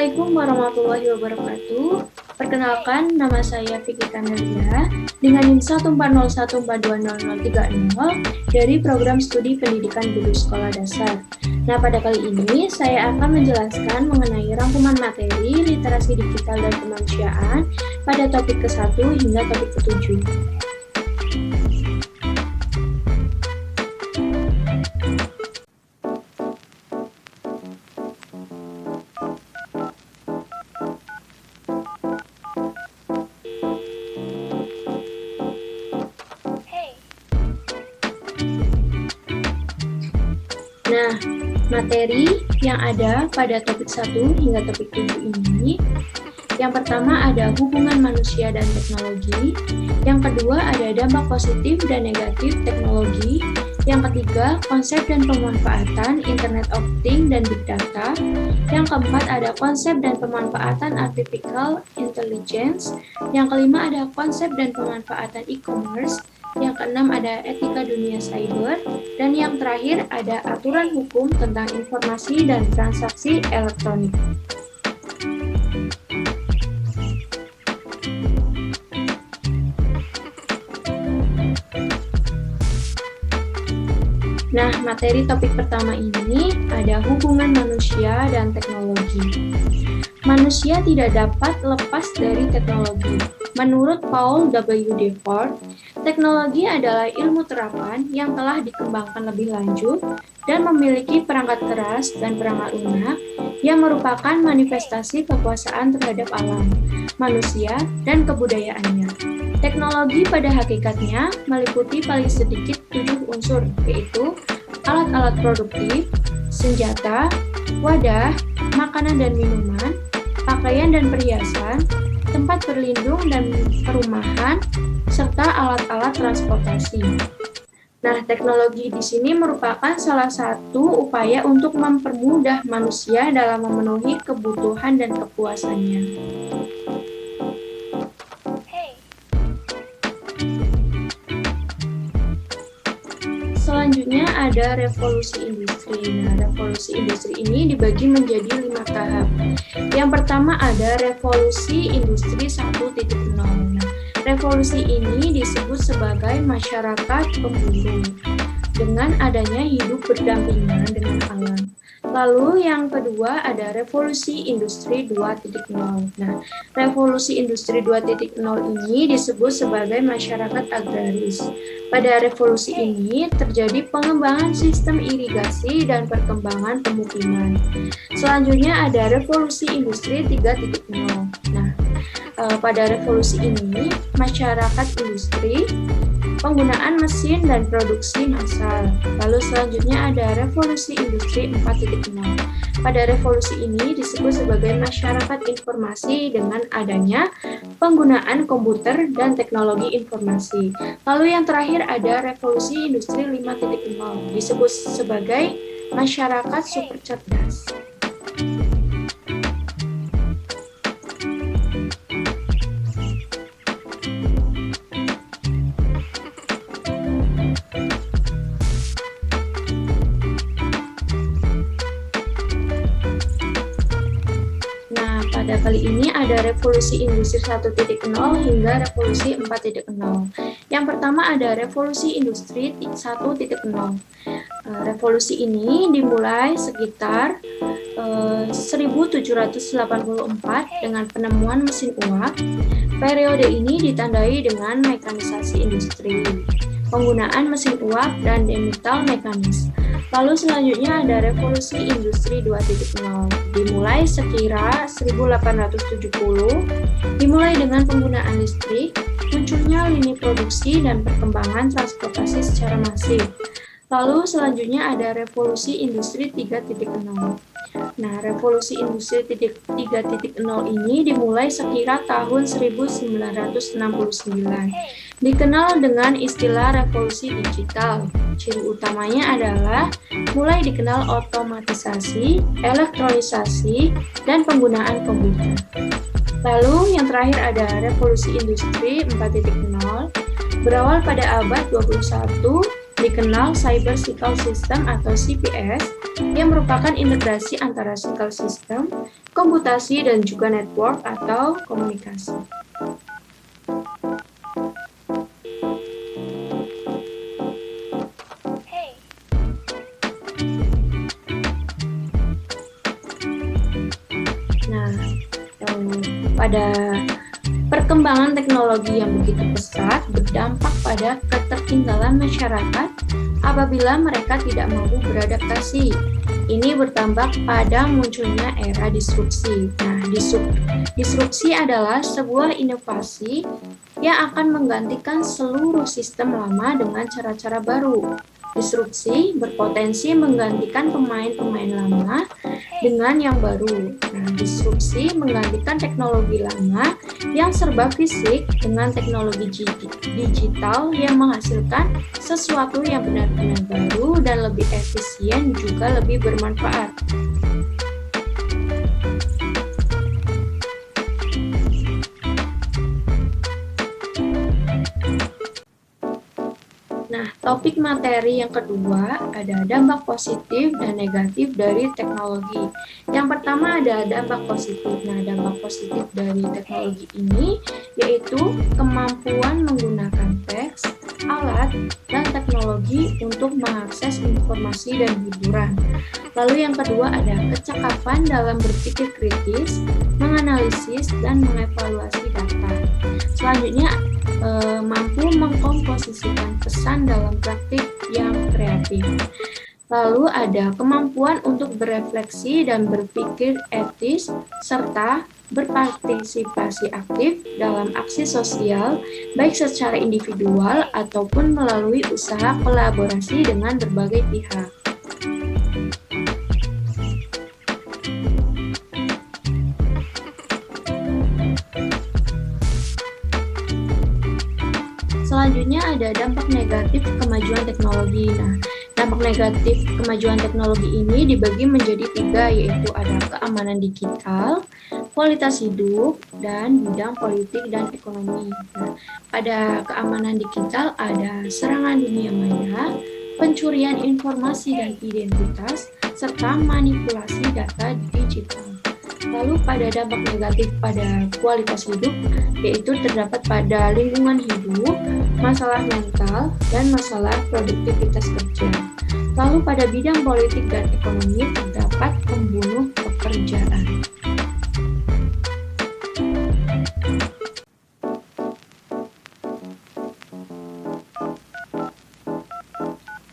Assalamualaikum warahmatullahi wabarakatuh. Perkenalkan, nama saya Vicky Kamelia dengan NIM 140142030 dari Program Studi Pendidikan Guru Sekolah Dasar. Nah, pada kali ini saya akan menjelaskan mengenai rangkuman materi literasi digital dan kemanusiaan pada topik ke-1 hingga topik ke-7. Nah, materi yang ada pada topik 1 hingga topik 7 ini, yang pertama ada hubungan manusia dan teknologi, yang kedua ada dampak positif dan negatif teknologi, yang ketiga konsep dan pemanfaatan Internet of Things dan Big Data, yang keempat ada konsep dan pemanfaatan Artificial Intelligence, yang kelima ada konsep dan pemanfaatan e-commerce, yang keenam ada etika dunia cyber, dan yang terakhir ada aturan hukum tentang informasi dan transaksi elektronik. Nah, materi topik pertama ini ada hubungan manusia dan teknologi. Manusia tidak dapat lepas dari teknologi. Menurut Paul W. Ford, teknologi adalah ilmu terapan yang telah dikembangkan lebih lanjut dan memiliki perangkat keras dan perangkat lunak yang merupakan manifestasi kekuasaan terhadap alam, manusia, dan kebudayaannya. Teknologi pada hakikatnya meliputi paling sedikit 7 unsur, yaitu alat-alat produktif, senjata, wadah, makanan dan minuman, pakaian dan perhiasan, tempat berlindung dan perumahan, serta alat-alat transportasi. Nah, teknologi di sini merupakan salah satu upaya untuk mempermudah manusia dalam memenuhi kebutuhan dan kepuasannya. Selanjutnya ada revolusi industri. Nah, revolusi industri ini dibagi menjadi 5 tahap. Yang pertama ada revolusi industri 1.0. Nah, revolusi ini disebut sebagai masyarakat pemburu dengan adanya hidup berdampingan dengan alam. Lalu yang kedua ada revolusi industri 2.0. Nah, revolusi industri 2.0 ini disebut sebagai masyarakat agraris. Pada revolusi ini terjadi pengembangan sistem irigasi dan perkembangan pemukiman. Selanjutnya ada revolusi industri 3.0. Nah, pada revolusi ini masyarakat industri, penggunaan mesin dan produksi massal. Lalu selanjutnya ada revolusi industri 4.0. Pada revolusi ini disebut sebagai masyarakat informasi dengan adanya penggunaan komputer dan teknologi informasi. Lalu yang terakhir ada revolusi industri 5.0, disebut sebagai masyarakat super cerdas. Pada kali ini ada revolusi industri 1.0 hingga revolusi 4.0. Yang pertama ada revolusi industri 1.0. Revolusi ini dimulai sekitar 1784 dengan penemuan mesin uap. Periode ini ditandai dengan mekanisasi industri, penggunaan mesin uap dan demital mekanis. Lalu selanjutnya ada revolusi industri 2.0, dimulai sekira 1870, dimulai dengan penggunaan listrik, munculnya lini produksi dan perkembangan transportasi secara masif. Lalu selanjutnya ada revolusi industri 3.0. Nah, revolusi industri 3.0 ini dimulai sekira tahun 1969. Dikenal dengan istilah revolusi digital. Ciri utamanya adalah mulai dikenal otomatisasi, elektronisasi, dan penggunaan komputer. Lalu yang terakhir ada revolusi industri 4.0, berawal pada abad 21, dikenal Cyber Physical System atau CPS, yang merupakan integrasi antara single system, komputasi, dan juga network atau komunikasi. Nah, pada perkembangan teknologi yang begitu pesat berdampak pada ketertinggalan masyarakat apabila mereka tidak mampu beradaptasi. Ini berdampak pada munculnya era disrupsi. Nah, disrupsi adalah sebuah inovasi yang akan menggantikan seluruh sistem lama dengan cara-cara baru. Disrupsi berpotensi menggantikan pemain-pemain lama dengan yang baru. Nah, disrupsi menggantikan teknologi lama yang serba fisik dengan teknologi digital yang menghasilkan sesuatu yang benar-benar baru dan lebih efisien juga lebih bermanfaat. Nah, topik materi yang kedua ada dampak positif dan negatif dari teknologi. Yang pertama ada dampak positif. Nah, dampak positif dari teknologi ini yaitu kemampuan menggunakan teks, alat, dan teknologi untuk mengakses informasi dan hiburan. Lalu yang kedua ada kecakapan dalam berpikir kritis, menganalisis, dan mengevaluasi data. Selanjutnya mampu mengkomposisikan pesan dalam praktik yang kreatif. Lalu ada kemampuan untuk berefleksi dan berpikir etis, serta berpartisipasi aktif dalam aksi sosial, baik secara individual ataupun melalui usaha kolaborasi dengan berbagai pihak. Selanjutnya ada dampak negatif kemajuan teknologi. Nah, dampak negatif kemajuan teknologi ini dibagi menjadi 3, yaitu ada keamanan digital, kualitas hidup, dan bidang politik dan ekonomi. Nah, pada keamanan digital ada serangan dunia maya, pencurian informasi dan identitas, serta manipulasi data digital. Lalu pada dampak negatif pada kualitas hidup, yaitu terdapat pada lingkungan hidup, masalah mental, dan masalah produktivitas kerja. Lalu pada bidang politik dan ekonomi terdapat pembunuh pekerjaan.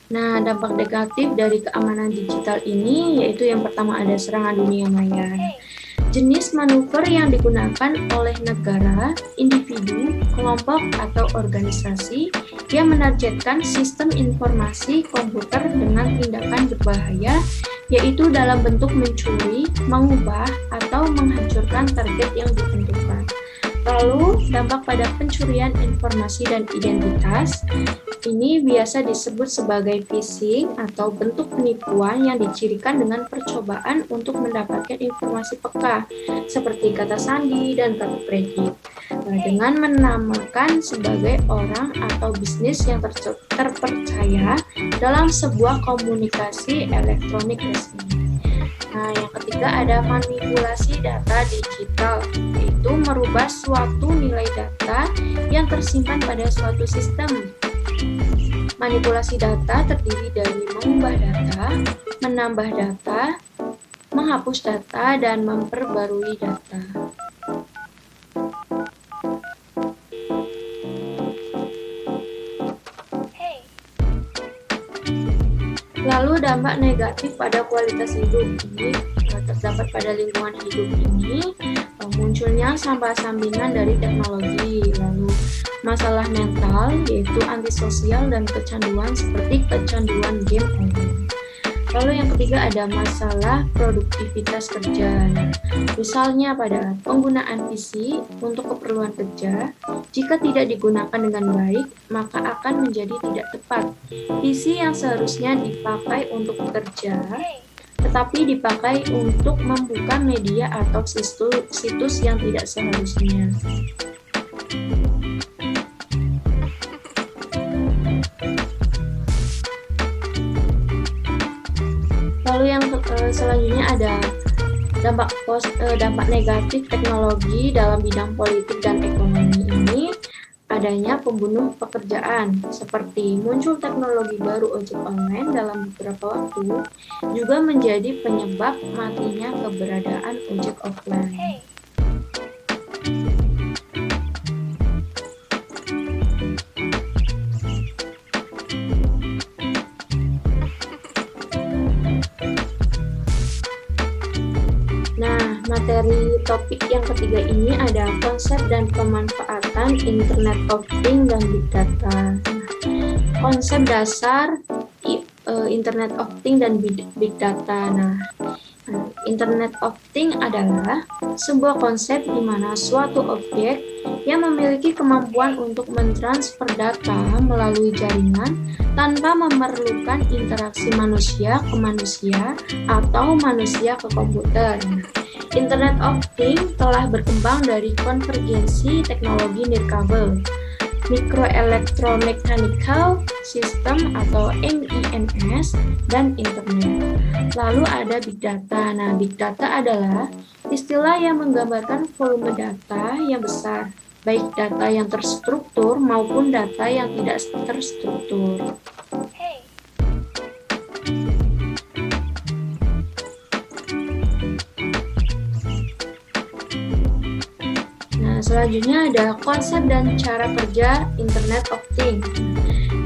Nah, dampak negatif dari keamanan digital ini yaitu yang pertama ada serangan dunia maya. Jenis manuver yang digunakan oleh negara, individu, kelompok, atau organisasi yang menargetkan sistem informasi komputer dengan tindakan berbahaya, yaitu dalam bentuk mencuri, mengubah, atau menghancurkan target yang ditentukan. Lalu, dampak pada pencurian informasi dan identitas, ini biasa disebut sebagai phishing atau bentuk penipuan yang dicirikan dengan percobaan untuk mendapatkan informasi peka, seperti kata sandi dan kartu kredit, dengan menamakan sebagai orang atau bisnis yang terpercaya dalam sebuah komunikasi elektronik resmi. Nah, yang ketiga ada manipulasi data digital, yaitu merubah suatu nilai data yang tersimpan pada suatu sistem. Manipulasi data terdiri dari mengubah data, menambah data, menghapus data, dan memperbarui data. Lalu dampak negatif pada kualitas hidup ini terdapat pada lingkungan hidup ini munculnya sampah sampingan dari teknologi, lalu masalah mental yaitu antisosial dan kecanduan seperti kecanduan game online. Lalu yang ketiga ada masalah produktivitas kerja. Nah, misalnya pada penggunaan PC untuk keperluan kerja, jika tidak digunakan dengan baik, maka akan menjadi tidak tepat. PC yang seharusnya dipakai untuk bekerja, tetapi dipakai untuk membuka media atau situs yang tidak seharusnya. Lalu Lalu yang selanjutnya ada dampak negatif teknologi dalam bidang politik dan ekonomi ini adanya pembunuh pekerjaan, seperti muncul teknologi baru ojek online dalam beberapa waktu, juga menjadi penyebab matinya keberadaan ojek offline. Nah, materi topik yang ketiga ini ada konsep dan pemanfaatan Internet of Things dan Big Data. Konsep dasar Internet of Things dan Big Data. Nah, Internet of Things adalah sebuah konsep di mana suatu objek yang memiliki kemampuan untuk mentransfer data melalui jaringan tanpa memerlukan interaksi manusia ke manusia atau manusia ke komputer. Internet of Things telah berkembang dari konvergensi teknologi nirkabel, microelectromechanical system atau MIMS, dan internet. Lalu ada Big Data. Nah, Big Data adalah istilah yang menggambarkan volume data yang besar, baik data yang terstruktur maupun data yang tidak terstruktur. Selanjutnya ada konsep dan cara kerja Internet of Things.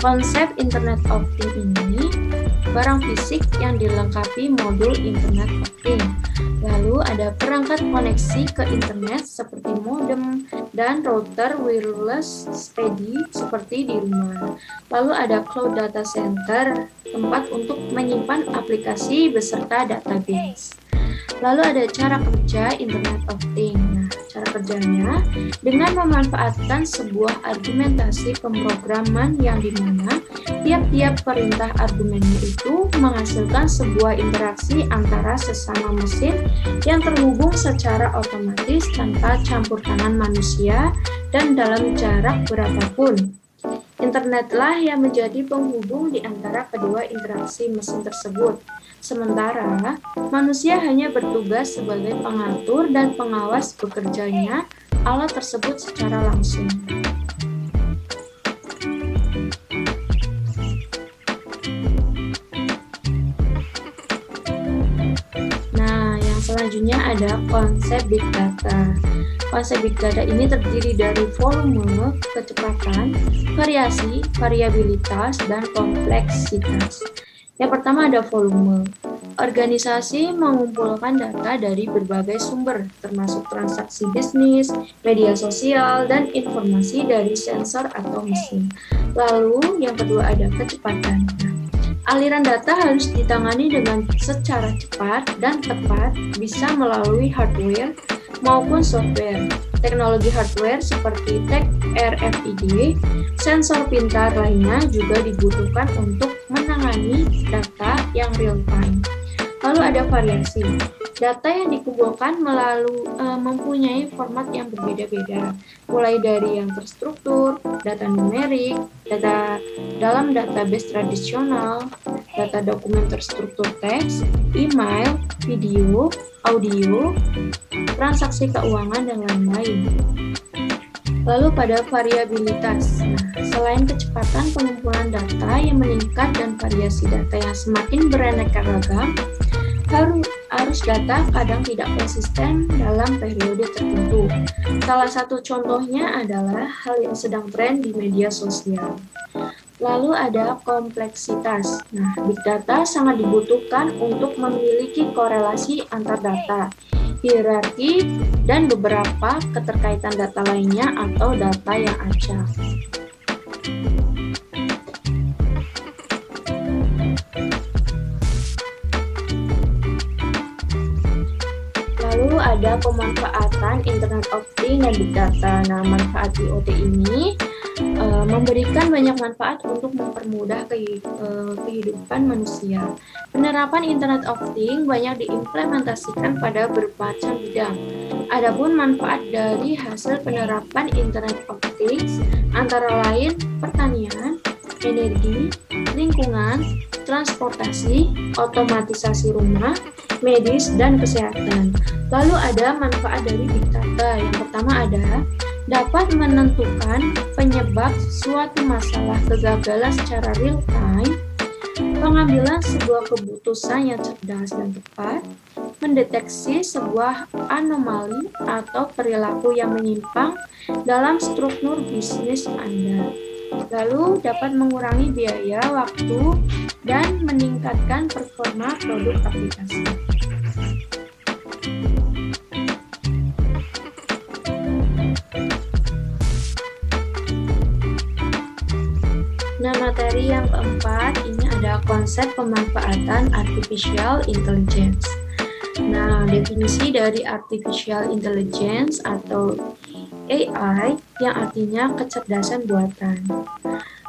Konsep Internet of Things ini barang fisik yang dilengkapi modul Internet of Things. Lalu ada perangkat koneksi ke internet seperti modem dan router wireless steady seperti di rumah. Lalu ada cloud data center, tempat untuk menyimpan aplikasi beserta database. Lalu ada cara kerja Internet of Things. Nah, cara kerjanya dengan memanfaatkan sebuah argumentasi pemrograman yang dimana tiap-tiap perintah argumennya itu menghasilkan sebuah interaksi antara sesama mesin yang terhubung secara otomatis tanpa campur tangan manusia dan dalam jarak berapapun. Internetlah yang menjadi penghubung di antara kedua interaksi mesin tersebut. Sementara, manusia hanya bertugas sebagai pengatur dan pengawas bekerjanya alat tersebut secara langsung. Nah, yang selanjutnya ada konsep Big Data. Konsep Big Data ini terdiri dari volume, kecepatan, variasi, variabilitas, dan kompleksitas. Yang pertama ada volume. Organisasi mengumpulkan data dari berbagai sumber, termasuk transaksi bisnis, media sosial, dan informasi dari sensor atau mesin. Lalu yang kedua ada kecepatan. Aliran data harus ditangani dengan secara cepat dan tepat, bisa melalui hardware maupun software. Teknologi hardware seperti tag RFID, sensor pintar lainnya juga dibutuhkan untuk menangani data yang real time. Lalu ada variasi. Data yang dikumpulkan mempunyai format yang berbeda-beda, mulai dari yang terstruktur, data numerik, data dalam database tradisional, data dokumen terstruktur teks, email, video, audio, transaksi keuangan, dan lain-lain. Lalu pada variabilitas. Nah, selain kecepatan pengumpulan data yang meningkat dan variasi data yang semakin beraneka ragam, arus data kadang tidak konsisten dalam periode tertentu. Salah satu contohnya adalah hal yang sedang tren di media sosial. Lalu ada kompleksitas. Nah, Big Data sangat dibutuhkan untuk memiliki korelasi antar data, hierarki, dan beberapa keterkaitan data lainnya atau data yang acak. Lalu ada pemanfaatan Internet of Things dan Big Data. Nah, manfaat IoT ini memberikan banyak manfaat untuk mempermudah kehidupan manusia. Penerapan Internet of Things banyak diimplementasikan pada bermacam bidang. Adapun manfaat dari hasil penerapan Internet of Things antara lain pertanian, energi, lingkungan, transportasi, otomatisasi rumah, medis, dan kesehatan. Lalu ada manfaat dari Big Data. Yang pertama ada dapat menentukan penyebab suatu masalah kegagalan secara real time, pengambilan sebuah keputusan yang cerdas dan tepat, mendeteksi sebuah anomali atau perilaku yang menyimpang dalam struktur bisnis Anda. Lalu dapat mengurangi biaya, waktu, dan meningkatkan performa produk aplikasi. Nah, materi yang keempat ini ada konsep pemanfaatan artificial intelligence. Nah, definisi dari artificial intelligence atau AI yang artinya kecerdasan buatan.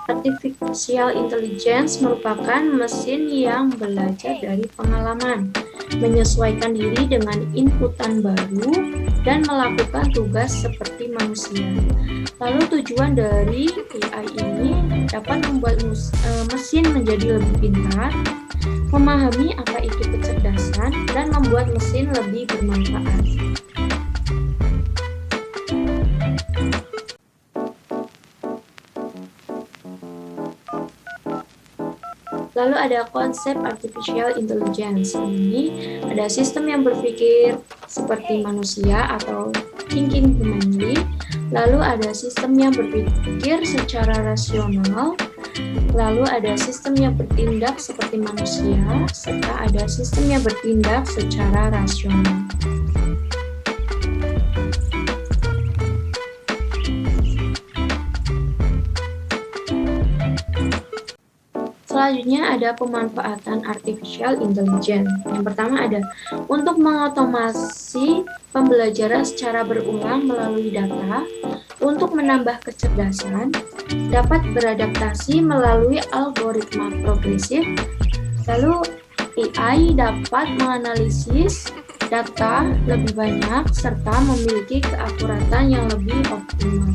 Artificial intelligence merupakan mesin yang belajar dari pengalaman, menyesuaikan diri dengan inputan baru, dan melakukan tugas seperti manusia. Lalu tujuan dari AI ini dapat membuat mesin menjadi lebih pintar, memahami apa itu kecerdasan, dan membuat mesin lebih bermanfaat. Lalu ada konsep artificial intelligence. Ini ada sistem yang berpikir seperti manusia atau thinking humanly. Lalu ada sistem yang berpikir secara rasional. Lalu ada sistem yang bertindak seperti manusia, serta ada sistem yang bertindak secara rasional. Selanjutnya ada pemanfaatan artificial intelligence. Yang pertama ada untuk mengotomasi pembelajaran secara berulang melalui data, untuk menambah kecerdasan, dapat beradaptasi melalui algoritma progresif. Lalu AI dapat menganalisis data lebih banyak serta memiliki keakuratan yang lebih optimal.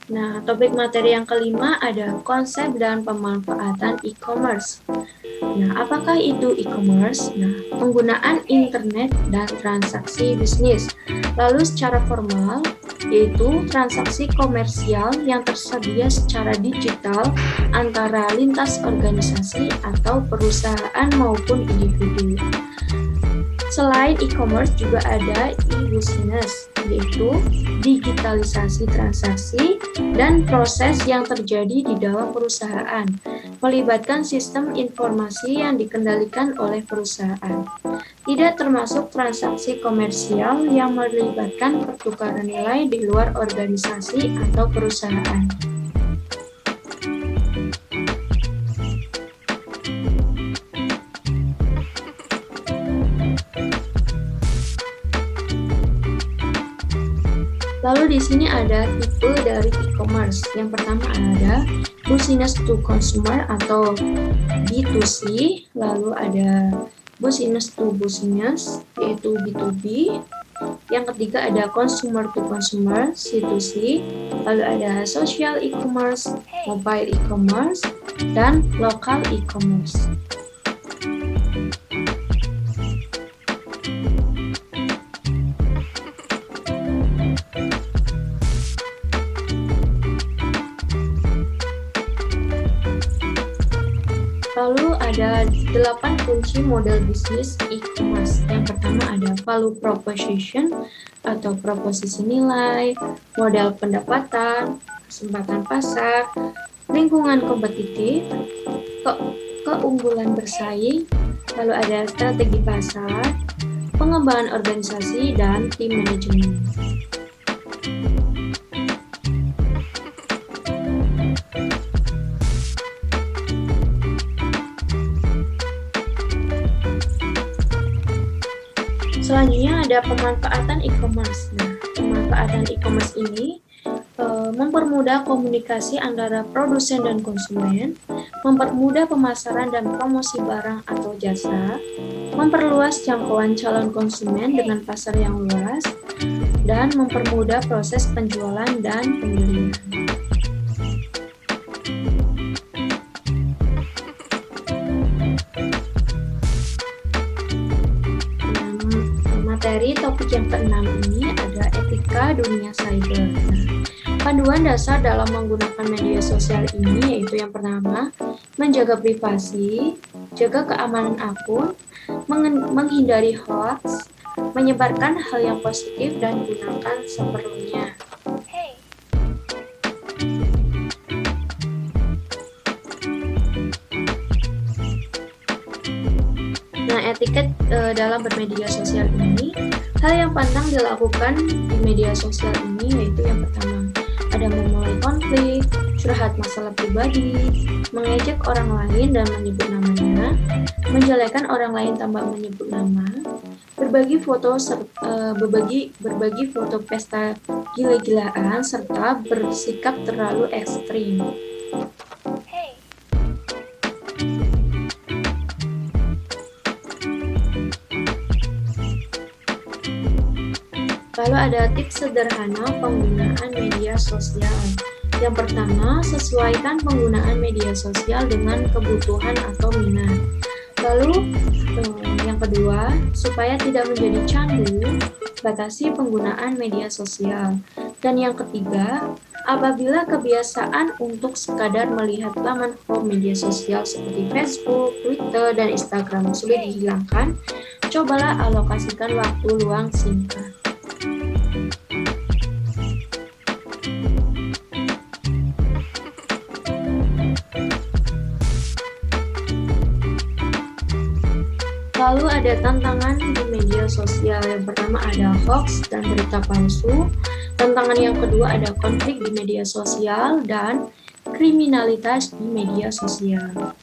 Nah, topik materi yang kelima ada konsep dan pemanfaatan e-commerce. Nah, apakah itu e-commerce? Nah, penggunaan internet dan transaksi bisnis. Lalu secara formal, yaitu transaksi komersial yang tersedia secara digital antara lintas organisasi atau perusahaan maupun individu. Selain e-commerce juga ada e-business, yaitu digitalisasi transaksi dan proses yang terjadi di dalam perusahaan, melibatkan sistem informasi yang dikendalikan oleh perusahaan. Tidak termasuk transaksi komersial yang melibatkan pertukaran nilai di luar organisasi atau perusahaan. Lalu di sini ada tipe dari e-commerce. Yang pertama ada business to consumer atau B2C, lalu ada business to business yaitu B2B. Yang ketiga ada consumer to consumer C2C, lalu ada social e-commerce, mobile e-commerce, dan local e-commerce. Lalu ada 8 kunci model bisnis e-commerce. Yang pertama ada value proposition atau proposisi nilai, modal pendapatan, kesempatan pasar, lingkungan kompetitif, keunggulan bersaing, lalu ada strategi pasar, pengembangan organisasi, dan tim manajemen. Selanjutnya ada pemanfaatan e-commerce. Nah, pemanfaatan e-commerce ini mempermudah komunikasi antara produsen dan konsumen, mempermudah pemasaran dan promosi barang atau jasa, memperluas jangkauan calon konsumen dengan pasar yang luas, dan mempermudah proses penjualan dan pembelian. Materi topik yang keenam ini ada etika dunia cyber. Panduan dasar dalam menggunakan media sosial ini yaitu yang pertama, menjaga privasi, jaga keamanan akun, menghindari hoax, menyebarkan hal yang positif dan gunakan seperlunya. Nah, etiket dalam bermedia sosial ini, hal yang pantang dilakukan di media sosial ini yaitu yang pertama, ada memulai konflik, curhat masalah pribadi, mengejek orang lain dan menyebut namanya, menjelekan orang lain tanpa menyebut nama, berbagi foto pesta gila-gilaan serta bersikap terlalu ekstrim. Lalu ada tips sederhana penggunaan media sosial. Yang pertama, sesuaikan penggunaan media sosial dengan kebutuhan atau minat. Lalu yang kedua, supaya tidak menjadi candu, batasi penggunaan media sosial. Dan yang ketiga, apabila kebiasaan untuk sekadar melihat laman home media sosial seperti Facebook, Twitter, dan Instagram sulit dihilangkan, cobalah alokasikan waktu luang singkat. Lalu ada tantangan di media sosial. Yang pertama ada hoax dan berita palsu. Tantangan yang kedua ada konflik di media sosial dan kriminalitas di media sosial.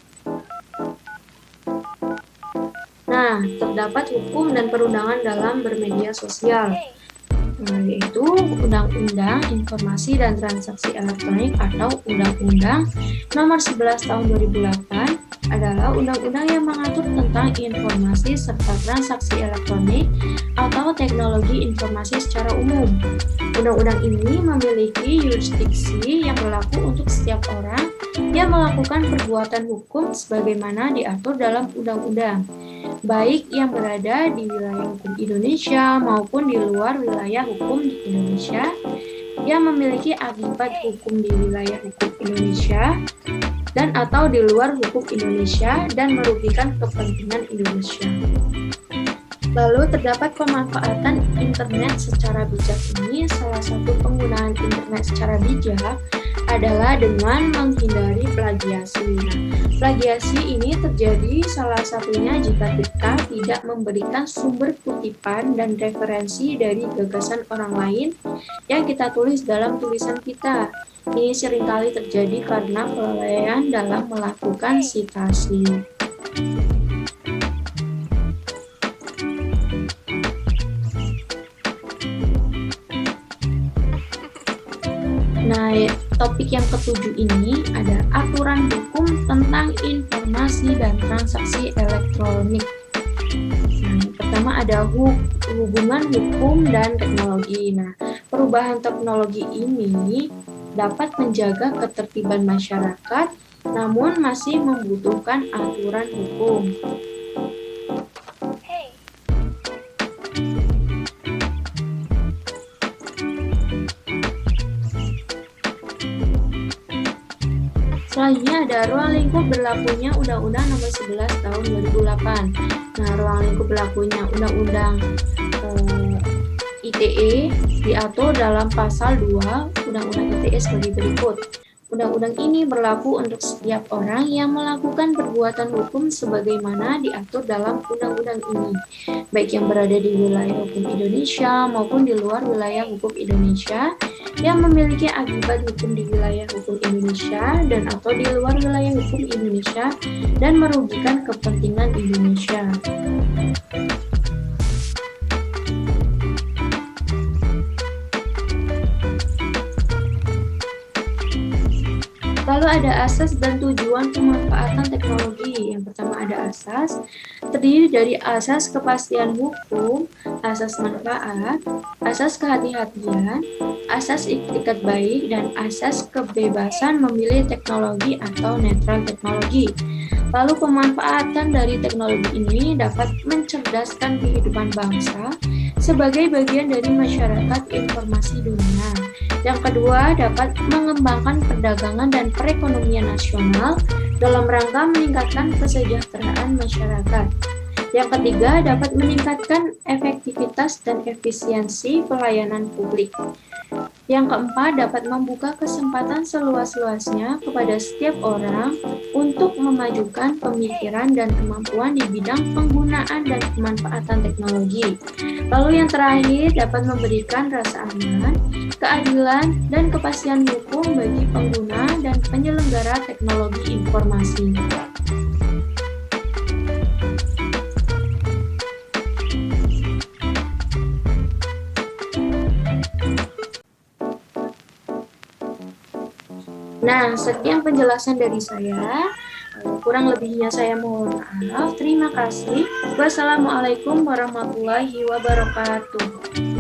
Nah, terdapat hukum dan perundangan dalam bermedia sosial, yaitu Undang-Undang Informasi dan Transaksi Elektronik atau Undang-Undang Nomor 11 Tahun 2008 adalah undang-undang yang mengatur tentang informasi serta transaksi elektronik atau teknologi informasi secara umum. Undang-undang ini memiliki yurisdiksi yang berlaku untuk setiap orang yang melakukan perbuatan hukum sebagaimana diatur dalam undang-undang, baik yang berada di wilayah hukum Indonesia maupun di luar wilayah hukum di Indonesia, yang memiliki akibat hukum di wilayah hukum Indonesia dan atau di luar hukum Indonesia dan merugikan kepentingan Indonesia. Lalu terdapat pemanfaatan internet secara bijak ini. Salah satu penggunaan internet secara bijak adalah dengan menghindari plagiasi. Nah, plagiasi ini terjadi salah satunya jika kita tidak memberikan sumber kutipan dan referensi dari gagasan orang lain yang kita tulis dalam tulisan kita. Ini seringkali terjadi karena kelalaian dalam melakukan sitasi. Nah, topik yang ketujuh ini ada aturan hukum tentang informasi dan transaksi elektronik. Nah, pertama ada hubungan hukum dan teknologi. Nah, perubahan teknologi ini dapat menjaga ketertiban masyarakat, namun masih membutuhkan aturan hukum. Selanjutnya ada ruang lingkup berlakunya Undang-Undang Nomor 11 Tahun 2008. Nah, ruang lingkup berlakunya Undang-Undang ITE diatur dalam pasal 2 Undang-Undang ITE sebagai berikut. Undang-undang ini berlaku untuk setiap orang yang melakukan perbuatan hukum sebagaimana diatur dalam undang-undang ini, baik yang berada di wilayah hukum Indonesia maupun di luar wilayah hukum Indonesia, yang memiliki akibat hukum di wilayah hukum Indonesia dan atau di luar wilayah hukum Indonesia dan merugikan kepentingan Indonesia. Lalu Kedua, ada asas dan tujuan pemanfaatan teknologi. Yang pertama ada asas, terdiri dari asas kepastian hukum, asas manfaat, asas kehati-hatian, asas etikat baik, dan asas kebebasan memilih teknologi atau netral teknologi. Lalu pemanfaatan dari teknologi ini dapat mencerdaskan kehidupan bangsa sebagai bagian dari masyarakat informasi dunia. Yang kedua, dapat mengembangkan perdagangan dan perekonomian nasional dalam rangka meningkatkan kesejahteraan masyarakat. Yang ketiga, dapat meningkatkan efektivitas dan efisiensi pelayanan publik. Yang keempat, dapat membuka kesempatan seluas-luasnya kepada setiap orang untuk memajukan pemikiran dan kemampuan di bidang penggunaan dan pemanfaatan teknologi. Lalu yang terakhir, dapat memberikan rasa aman, keadilan, dan kepastian hukum bagi pengguna dan penyelenggara teknologi informasi. Nah, sekian penjelasan dari saya. Kurang lebihnya saya mohon maaf. Terima kasih. Wassalamualaikum warahmatullahi wabarakatuh.